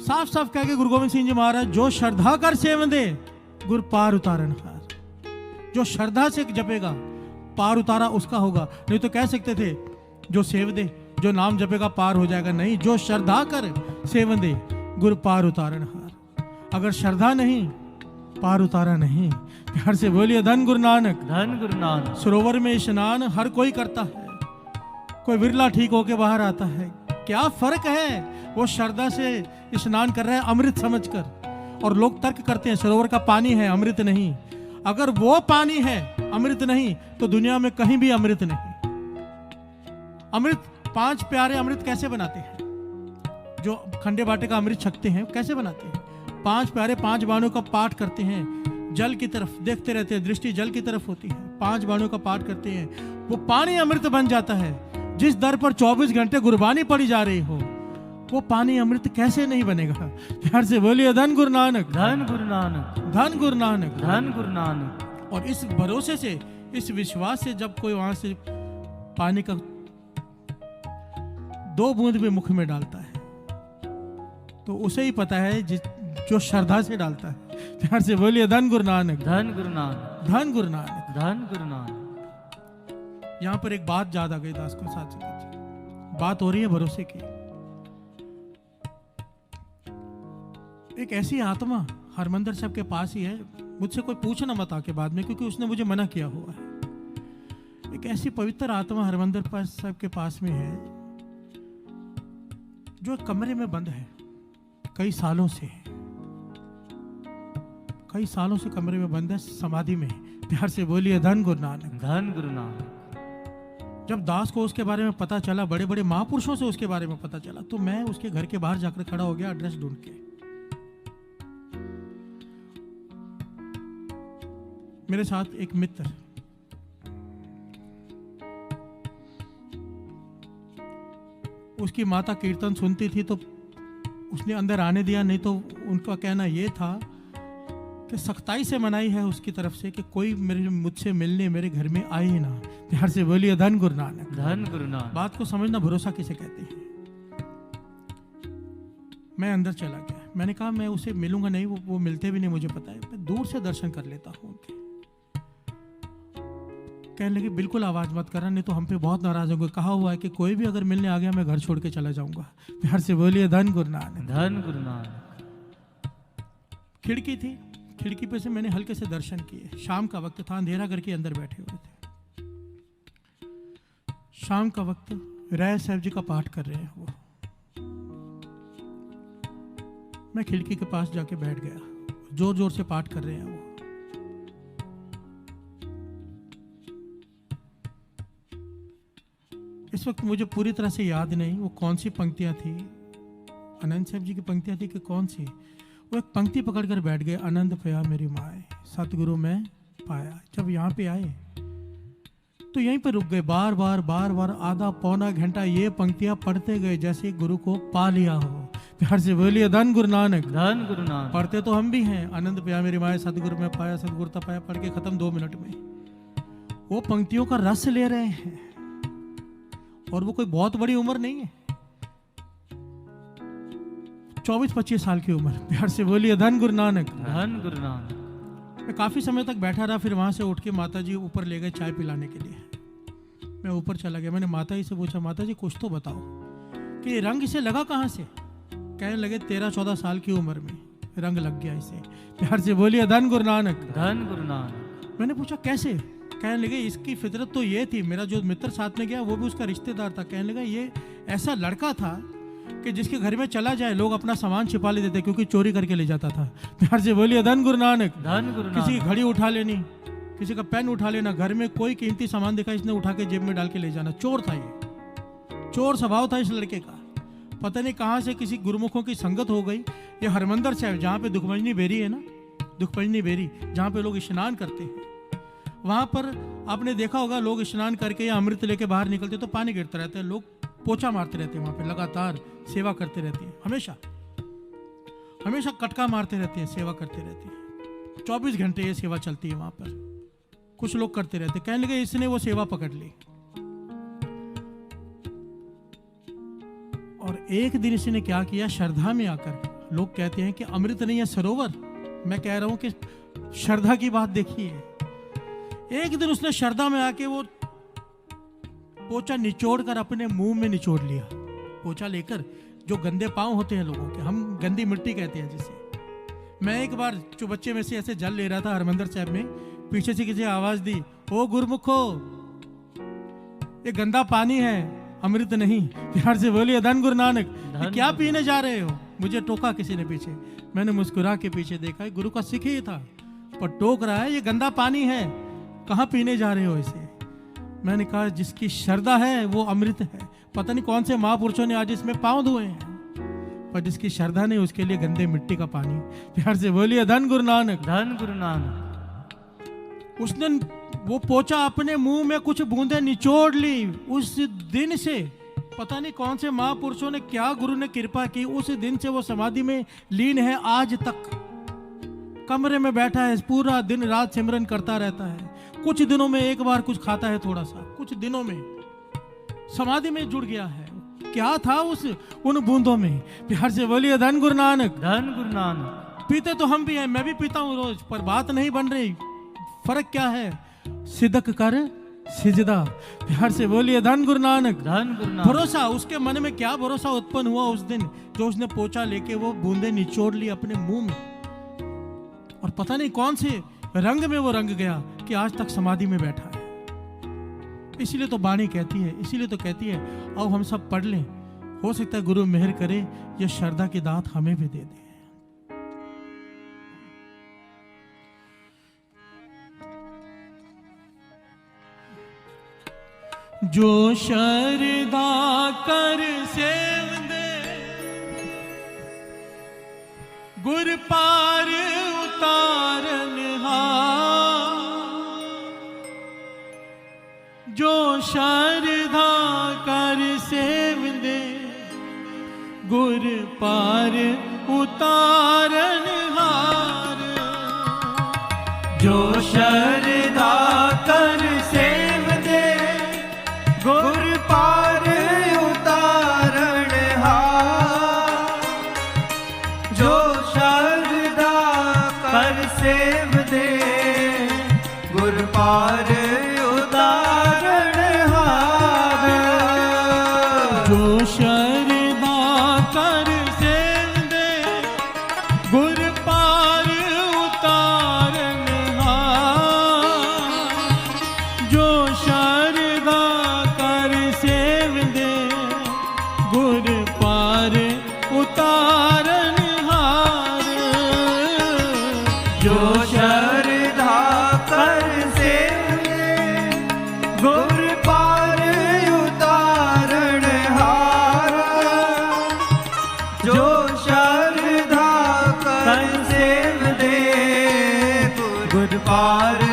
साफ साफ कह के गुरु गोविंद सिंह जी महाराज, जो श्रद्धा कर सेवंदे गुर पार उतारन हार। जो श्रद्धा से जपेगा पार उतारा उसका होगा। नहीं तो कह सकते थे जो सेव दे, जो नाम जपेगा पार हो जाएगा। नहीं, जो श्रद्धा कर सेवंदे गुर पार उतारन हार। अगर श्रद्धा नहीं, पार उतारा नहीं। प्यार से बोलिए धन गुरु नानक, धन गुरु नानक। सरोवर में स्नान हर कोई करता है, कोई विरला ठीक होके बाहर आता है। क्या फर्क है, वो श्रद्धा से स्नान कर रहा है अमृत समझकर, और लोग तर्क करते हैं सरोवर का पानी है अमृत नहीं। अगर वो पानी है अमृत नहीं तो दुनिया में कहीं भी अमृत नहीं। अमृत, 5 प्यारे अमृत कैसे बनाते हैं? जो खंडे बाटे का अमृत छकते हैं कैसे बनाते हैं? 5 प्यारे 5 बाणों का पाठ करते हैं, जल की तरफ देखते रहते हैं, दृष्टि जल की तरफ होती है। 5 बाणों का पाठ करते हैं, वो पानी अमृत बन जाता है। जिस दर पर 24 घंटे गुरबानी पड़ी जा रही हो, वो पानी अमृत कैसे नहीं बनेगा? प्यार से बोलिए धन गुरु नानक, धन गुरु नानक, धन गुरु नानक, धन गुरु नानक। और इस भरोसे से, इस विश्वास से जब कोई वहां से पानी का 2 बूंद भी मुख में डालता है तो उसे ही पता है जो श्रद्धा से डालता है। प्यार से बोलिए धन गुरु नानक, धन गुरु नानक, धन गुरु नानक, धन गुरु नानक। यहां पर एक बात याद आ गई दास को साथ साथ। बात हो रही है भरोसे की। एक ऐसी आत्मा हरमंदिर साहब के पास ही है, मुझसे कोई पूछना मत आके बाद में, क्योंकि उसने मुझे मना किया हुआ है। एक ऐसी पवित्र आत्मा हरमंदिर साहब के पास में है जो एक कमरे में बंद है कई सालों से, कई सालों से कमरे में बंद है, समाधि में। प्यार से बोलिए धन गुरु नानक, धन गुरु नानक। जब दास को उसके बारे में पता चला, बड़े बड़े महापुरुषों से उसके बारे में पता चला, तो मैं उसके घर के बाहर जाकर खड़ा हो गया एड्रेस ढूंढ के। मेरे साथ एक मित्र, उसकी माता कीर्तन सुनती थी तो उसने अंदर आने दिया नहीं, तो उनका कहना यह था कि सख्ताई से मनाई है उसकी तरफ से कि कोई मुझसे मिलने मेरे घर में आए ही ना। प्यार से बोलिए धन गुरु नानक, धन गुरु नानक। बात को समझना, भरोसा किसे कहते हैं। मैं अंदर चला गया, मैंने कहा मैं उसे मिलूंगा नहीं, वो मिलते भी नहीं, मुझे पता है, मैं दूर से दर्शन कर लेता हूं उनके। कहने लगे बिल्कुल आवाज मत करना, नहीं तो हम पे बहुत नाराज होंगे। कहा हुआ है कि कोई भी अगर मिलने आ गया मैं घर छोड़ के चला जाऊंगा। प्यार से बोलिए धन गुरु नानक, धन गुरु नानक। खिड़की थी, खिड़की पे से मैंने हल्के से दर्शन किए। शाम का वक्त था, अंधेरा करके अंदर बैठे हुए थे। शाम का वक्त, राय साहब जी का पाठ कर रहे हैं वो। मैं खिड़की के पास जाके बैठ गया, जोर जोर से पाठ कर रहे हैं वो। इस वक्त मुझे पूरी तरह से याद नहीं वो कौन सी पंक्तियां थी, आनंद साहब जी की पंक्तियां थी कि कौन सी। वो एक पंक्ति पकड़कर बैठ गए, आनंद पया मेरी माए सतगुरु में पाया। जब यहाँ पे आए तो यहीं पर रुक गए, बार बार बार बार आधा पौना घंटा ये पंक्तियां पढ़ते गए जैसे गुरु को पा लिया हो। प्यार से बोलिए धन गुरु नानक, धन गुरु नानक। पढ़ते तो हम भी हैं, आनंद पया मेरी माए सतगुरु में पाया, सतगुरु ता पाया, पढ़ के खत्म 2 मिनट में। वो पंक्तियों का रस ले रहे हैं, और वो कोई बहुत बड़ी उम्र नहीं है, 24-25 साल की उम्र। प्यार से बोलिए धन गुरु नानक, धन गुरु नानक। मैं काफी समय तक बैठा रहा, फिर वहां से उठ के माता जी ऊपर ले गए चाय पिलाने के लिए। मैं ऊपर चला गया, मैंने माता जी से पूछा, माता जी कुछ तो बताओ कि ये रंग इसे लगा कहां से? कहने लगे 13-14 साल की उम्र में रंग लग गया इसे। प्यार से बोलिए धन गुरु नानक, धन गुरु नानक। मैंने पूछा कैसे? कहने लगे इसकी फितरत तो ये थी, मेरा जो मित्र साथ में गया वो भी उसका रिश्तेदार था। कहने लगा ये ऐसा लड़का था कि जिसके घर में चला जाए लोग अपना सामान छिपा लेते थे, क्योंकि चोरी करके ले जाता था। प्यार से बोलिए धन गुरु नानक, धन गुरु नानक। किसी की घड़ी उठा लेनी, किसी का पेन उठा लेना, घर में कोई कीमती सामान देखा इसने उठा के जेब में डाल के ले जाना। चोर था ये, चोर स्वभाव था इस लड़के का। पता नहीं कहां से किसी गुरुमुखों की संगत हो गई। ये हरमंदिर साहब जहाँ पे दुखभंजनी बेरी है ना, दुखभंजनी बेरी जहाँ पे लोग स्नान करते हैं, वहां पर आपने देखा होगा लोग स्नान करके या अमृत लेके बाहर निकलते तो पानी गिरता रहता है, लोग पोछा मारते रहते हैं वहां पे, लगातार सेवा करते रहते हैं, हमेशा हमेशा कटका मारते रहते हैं, सेवा करते रहते हैं। 24 घंटे ये सेवा चलती है वहां पर, कुछ लोग करते रहते। कहने लगे इसने वो सेवा पकड़ ली, और एक दिन इसने क्या किया, श्रद्धा में आकर लोग कहते हैं कि अमृत नहीं है सरोवर। मैं कह रहा हूं कि श्रद्धा की बात देखिए। एक दिन उसने श्रद्धा में आके वो पोचा निचोड़ कर अपने मुंह में निचोड़ लिया। पोचा लेकर, जो गंदे पांव होते हैं लोगों के, हम गंदी मिट्टी कहते हैं जिसे। मैं एक बार चुबच्चे में से ऐसे जल ले रहा था हरमंदिर साहब में, पीछे से किसी आवाज दी, ओ गुरमुखो ये गंदा पानी है, अमृत नहीं। प्यार से बोलिए धन गुरु नानक। ये क्या पीने जा रहे हो? मुझे टोका किसी ने पीछे। मैंने मुस्कुरा के पीछे देखा, गुरु का सिख ही था, पर टोक रहा है, ये गंदा पानी है, कहाँ पीने जा रहे हो इसे? मैंने कहा जिसकी श्रद्धा है वो अमृत है। पता नहीं कौन से महापुरुषों ने आज इसमें पांव धोए हैं, पर जिसकी श्रद्धा नहीं उसके लिए गंदे मिट्टी का पानी। प्यार से बोलिए धन गुरु नानक। धन गुरु नानक। उसने वो पोचा अपने मुंह में कुछ बूंदे निचोड़ ली। उस दिन से पता नहीं कौन से महापुरुषों ने, क्या गुरु ने कृपा की, उस दिन से वो समाधि में लीन है। आज तक कमरे में बैठा है, पूरा दिन रात सिमरन करता रहता है। कुछ दिनों में एक बार कुछ खाता है थोड़ा सा, कुछ दिनों में समाधि में जुड़ गया है। क्या था उन बूंदों में? प्यार से बोलिए धन गुरु नानक। धन गुरु नानक। पीते तो हम भी हैं, मैं भी पीता हूं रोज, पर बात नहीं बन रही। फर्क क्या है? सिदक कर सिजदा। प्यार से बोलिए धन गुरु नानक। धन गुरु नानक। भरोसा, उसके मन में क्या भरोसा उत्पन्न हुआ उस दिन, जो उसने पोचा लेके वो बूंदे निचोड़ ली अपने मुंह में, और पता नहीं कौन से रंग में वो रंग गया कि आज तक समाधि में बैठा है। इसीलिए तो वाणी कहती है, इसीलिए तो कहती है आओ हम सब पढ़ लें, हो सकता है गुरु मेहर करे, ये श्रद्धा की दात हमें भी दे दे। जो श्रद्धा कर सेव दे, गुर पार उतारन हार। जो श्रद्धा कर सेव दे, गुर पार उतारन हार। जो श्रद्धा कर सेव दे, गुर पार उतारण हार। जो श्रद्धा कर सेव दे, गुर पार उतारण हार। जो श्रद्धा कर सेव दे, गुर पार उतारण हार। जो श्रद्धा कर सेव दे, गुर पार उतारन हार। जो श्रद्धा कर सेव दे, गुर पार उतारन हार। जो श्रद्धा कर सेव दे, गुर पार